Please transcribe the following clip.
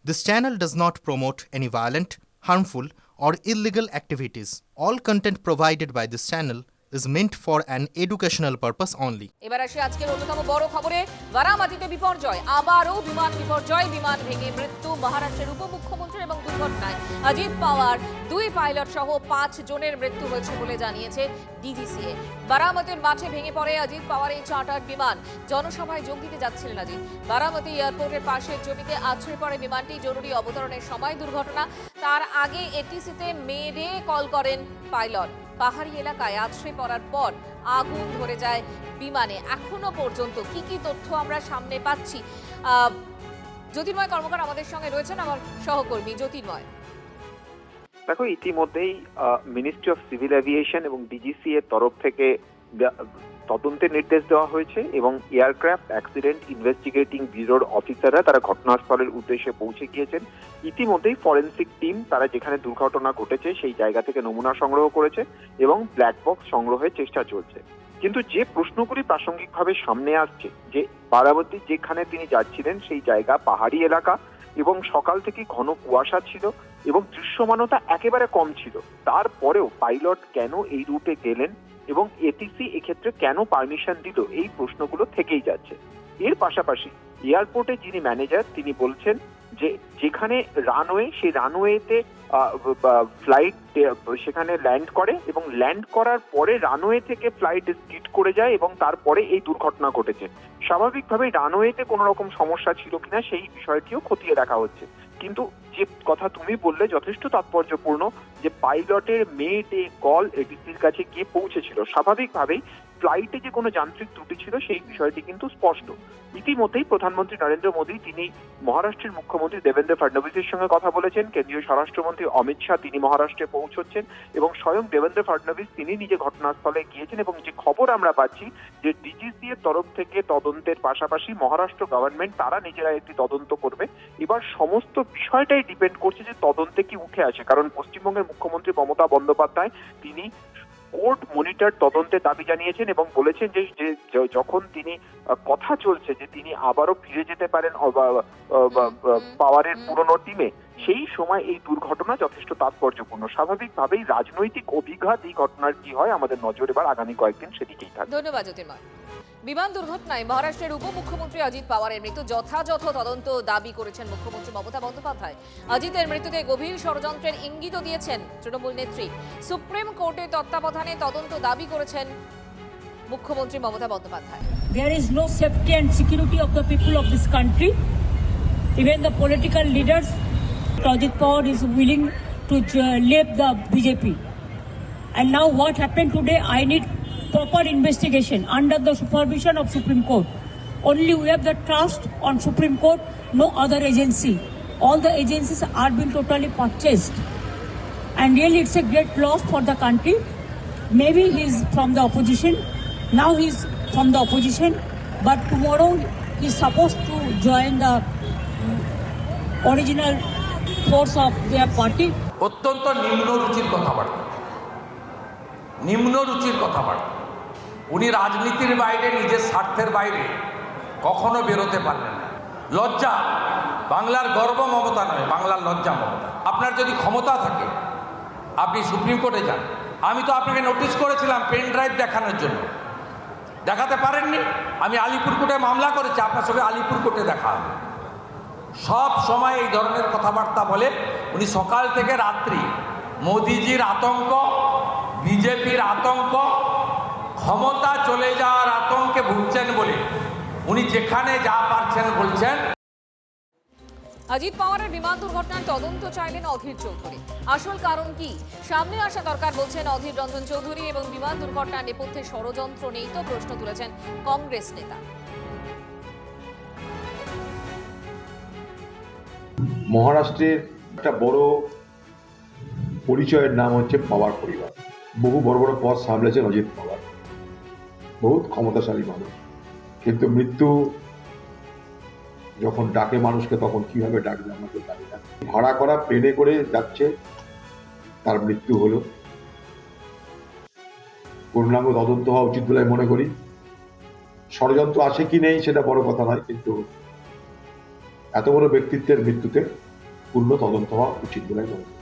This channel does not promote any violent, harmful, or illegal activities. All content provided by this channel is meant for an educational purpose only. এবার আসি আজকের অন্যতম বড় খবরে। বারামতিতে বিপর্যয়, আবারও বিমান বিপর্যয়, বিমান ভেঙে মৃত্যু মহারাষ্ট্রের উপমুখ্যমন্ত্রী এবং দুর্ঘটনায় অজিত পাওয়ার 2 পাইলট সহ 5 জনের মৃত্যু হয়েছে বলে জানিয়েছে ডিজিসিএ। বারামতির মাঠে ভেঙে পড়ে অজিত পাওয়ারের চার্টার্ড বিমান। জনসভায় যোগ দিতে যাচ্ছিলেন অজিত। বারামতি এয়ারপোর্টের পাশের জমিতে আছড়ে পড়ে বিমানটি। জরুরি অবতরণের সময় দুর্ঘটনা। তার আগে এটিসিতে মেরে কল করেন পাইলট। পাহাড়ি এলাকায় আছড়ে পড়ার পর আগুন ধরে যায় বিমানে। এখনো পর্যন্ত কি কি তথ্য আমরা সামনে পাচ্ছি? জ্যোতির্ময় কর্মকার আমাদের সঙ্গে রয়েছেন, আমার সহকর্মী জ্যোতির্ময়। দেখো, ইতিমধ্যেই মিনিস্ট্রি অফ সিভিল এভিয়েশন এবং ডিজিসি এর তরফ থেকে তদন্তের নির্দেশ দেওয়া হয়েছে এবং এয়ারক্রাফট অ্যাক্সিডেন্ট ইনভেস্টিগেটিং ব্যুরোর অফিসাররা তারা ঘটনাস্থলের উদ্দেশ্যে পৌঁছে গিয়েছেন। ইতিমধ্যেই ফরেনসিক টিম তারা যেখানে দুর্ঘটনা ঘটেছে সেই জায়গা থেকে নমুনা সংগ্রহ করেছে এবং ব্ল্যাক বক্স সংগ্রহের চেষ্টা চলছে। কিন্তু যে প্রশ্নগুলি প্রাসঙ্গিকভাবে সামনে আসছে, যে বারামতি যেখানে তিনি যাচ্ছিলেন সেই জায়গা পাহাড়ি এলাকা এবং সকাল থেকে ঘন কুয়াশা ছিল এবং দৃশ্যমানতা একেবারে কম ছিল, তারপরেও পাইলট কেন এই রুটে গেলেন এবং এটিসি এক্ষেত্রে কেন পারমিশন দিল, এই প্রশ্নগুলো থেকেই যাচ্ছে। এর পাশাপাশি এয়ারপোর্টে যিনি ম্যানেজার তিনি বলছেন যে যেখানে রানওয়ে, সেই রানওয়েতে ফ্লাইট সেখানে ল্যান্ড করে এবং ল্যান্ড করার পরে রানওয়ে থেকে ফ্লাইট স্কিড করে যায় এবং তারপরে এই দুর্ঘটনা ঘটেছে। স্বাভাবিকভাবেই রানওয়েতে কোনো রকম সমস্যা ছিল কিনা সেই বিষয়টিও খতিয়ে দেখা হচ্ছে। কিন্তু যে কথা তুমি বললে যথেষ্ট তাৎপর্যপূর্ণ, যে পাইলটের মেড এ কল এটিসির কাছে গিয়ে পৌঁছেছিল। স্বাভাবিকভাবেই ফ্লাইটে যে কোনো যান্ত্রিক ত্রুটি ছিল সেই বিষয়টি কিন্তু স্পষ্ট। ইতিমধ্যেই প্রধানমন্ত্রী নরেন্দ্র মোদী তিনি মহারাষ্ট্রের মুখ্যমন্ত্রী দেবেন্দ্র ফডনবিসের সঙ্গে কথা বলেছেন। কেন্দ্রীয় স্বরাষ্ট্রমন্ত্রী অমিত শাহ তিনি মহারাষ্ট্রে পৌঁছচ্ছেন এবং স্বয়ং দেবেন্দ্র ফডনবিস তিনি নিজে ঘটনাস্থলে গিয়েছেন। এবং যে খবর আমরা পাচ্ছি যে ডিজিসি এর তরফ থেকে তদন্তের পাশাপাশি মহারাষ্ট্র গভর্নমেন্ট তারা নিজেরা একটি তদন্ত করবে। এবার সমস্ত বিষয়টাই ডিপেন্ড করছে যে তদন্তে কি উঠে আসে, কারণ পশ্চিমবঙ্গের মুখ্যমন্ত্রী মমতা বন্দ্যোপাধ্যায় তিনি কোর্ট মনিটর তদন্তের দাবি জানিয়েছেন এবং বলেছেন যে যখন তিনি কথা চলছে যে তিনি আবারও ফিরে যেতে পারেন পাওয়ারের পুরনো টিমে, সেই সময় এই দুর্ঘটনা যথেষ্ট তাৎপর্যপূর্ণ। স্বাভাবিকভাবেই রাজনৈতিক অভিঘাত এই ঘটনার কি হয় আমাদের নজর এবার আগামী কয়েকদিন সেদিকেই থাকবে। ধন্যবাদ জ্যোতির্ময়। বিমান দুর্ঘটনায় মহারাষ্ট্রের উপমুখ্যমন্ত্রী অজিত পাওয়ারের মৃত্যু যথাযথ তদন্ত দাবি করেছেন মুখ্যমন্ত্রী মমতা বন্দ্যোপাধ্যায়। অজিতের মৃত্যুতে গভীর ষড়যন্ত্রের ইঙ্গিত দিয়েছেন তৃণমূল নেত্রী। সুপ্রিম কোর্টের তত্ত্বাবধানে তদন্ত দাবি করেছেন মুখ্যমন্ত্রী Mamata Bandyopadhyay. There is no safety and security of the people of this country. Even the political leaders, Ajit Pawar is willing to leave the BJP. And now what happened today, I need proper investigation under the supervision of Supreme Court. Only we have the trust on Supreme Court, no other agency. All the agencies are being totally purchased. And really it's a great loss for the country. Maybe he's from the opposition. Now he's from the opposition. But tomorrow he's supposed to join the original force of their party. অত্যন্ত নিম্নরুচির কথাবার্তা, নিম্নরুচির কথাবার্তা। উনি রাজনীতির বাইরে, নিজের স্বার্থের বাইরে কখনো বেরোতে পারলেন না। লজ্জা, বাংলার গর্ব মমতা নয়, বাংলার লজ্জা মমতা। আপনার যদি ক্ষমতা থাকে আপনি সুপ্রিম কোর্টে যান। আমি তো আপনাকে নোটিশ করেছিলাম পেন ড্রাইভ দেখানোর জন্য, দেখাতে পারেননি। আমি আলিপুর কোর্টে মামলা করেছি, আপনার সঙ্গে আলিপুর কোর্টে দেখা হবে। সব সময় এই ধরনের কথাবার্তা বলে। উনি সকাল থেকে রাত্রি মোদিজির আতঙ্ক, বিজেপির আতঙ্ক, ক্ষমতা চলে যাওয়ার আতঙ্কে ভুগছেন বলে উনি যেখানে যা পারছেন বলছেন। অজিত পাওয়ারের বিমান দুর্ঘটনার তদন্ত চাইলেন অধীর চৌধুরী। আসল কারণ কি সামনে আসা দরকার বলছেন অধীর রঞ্জন চৌধুরী। এবং বিমান দুর্ঘটনার নেপথ্যে ষড়যন্ত্র নেই তো প্রশ্ন তুলেছেন কংগ্রেস নেতা। মহারাষ্ট্রের একটা বড় পরিচয়ের নাম হচ্ছে পাওয়ার পরিবার। বহু বড় বড় পদ সামলেছেন অজিত পাওয়ার, বহুত ক্ষমতাশালী মানুষ। কিন্তু মৃত্যু যখন ডাকে মানুষকে তখন কিভাবে ডাকবে আমাকে জানি না। ভাড়া করা প্লেনে করে যাচ্ছে, তার মৃত্যু হলো। পূর্ণাঙ্গ তদন্ত হওয়া উচিত বলে মনে করি। ষড়যন্ত্র আছে কি নেই সেটা বড় কথা নয়, কিন্তু এত বড় ব্যক্তিত্বের মৃত্যুতে পূর্ণ তদন্ত হওয়া উচিত বলে আমি মনে করি।